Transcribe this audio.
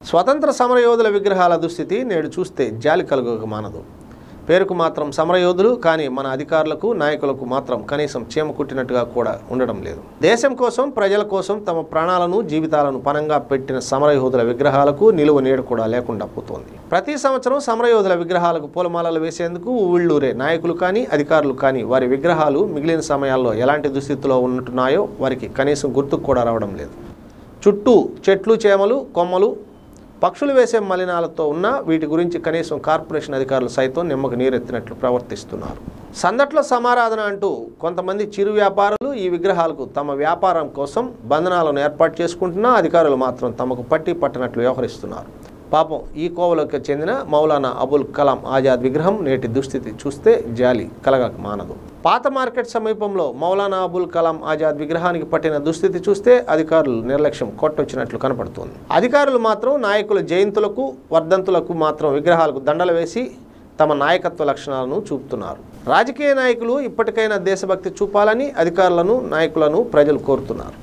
స్వతంత్ర సమరయోధుల విగ్రహాల దుస్థితి నేడు చూస్తే జాలి కలుగక మానదు. పేరుకు మాత్రం సమరయోధులు, కానీ మన అధికారులకు నాయకులకు మాత్రం కనీసం చీమ కుట్టినట్టుగా కూడా ఉండడం లేదు. దేశం కోసం, ప్రజల కోసం తమ ప్రాణాలను, జీవితాలను పణంగా పెట్టిన సమరయోధుల విగ్రహాలకు నిలువ నీడ కూడా లేకుండా పోతోంది. ప్రతి సంవత్సరం సమరయోధుల విగ్రహాలకు పూలమాలలు వేసేందుకు ఊళ్ళూరే నాయకులు కానీ, అధికారులు కానీ వారి విగ్రహాలు మిగిలిన సమయాల్లో ఎలాంటి దుస్థితిలో ఉంటున్నాయో వారికి కనీసం గుర్తుకు కూడా రావడం లేదు. చుట్టూ చెట్లు, చేమలు, కొమ్మలు, పక్షులు వేసే మలినాలతో ఉన్న వీటి గురించి కనీసం కార్పొరేషన్ అధికారులు సైతం నిమ్మకు నీరెత్తినట్లు ప్రవర్తిస్తున్నారు. సందట్ల సమారాధన అంటూ కొంతమంది చిరు వ్యాపారులు ఈ విగ్రహాలకు తమ వ్యాపారం కోసం బంధనాలను ఏర్పాటు చేసుకుంటున్నా అధికారులు మాత్రం తమకు పట్టనట్లు వ్యవహరిస్తున్నారు. పాపం ఈ కోవలోకి చెందిన మౌలానా అబుల్ కలాం ఆజాద్ విగ్రహం నేటి దుస్థితి చూస్తే జాలి కలగక మానదు. పాత మార్కెట్ సమీపంలో మౌలానా అబుల్ కలాం ఆజాద్ విగ్రహానికి పట్టిన దుస్థితి చూస్తే అధికారులు నిర్లక్ష్యం కొట్టొచ్చినట్లు కనపడుతోంది. అధికారులు మాత్రం నాయకుల జయంతులకు, వర్ధంతులకు మాత్రం విగ్రహాలకు దండలు వేసి తమ నాయకత్వ లక్షణాలను చూపుతున్నారు. రాజకీయ నాయకులు ఇప్పటికైనా దేశభక్తి చూపాలని అధికారులను, నాయకులను ప్రజలు కోరుతున్నారు.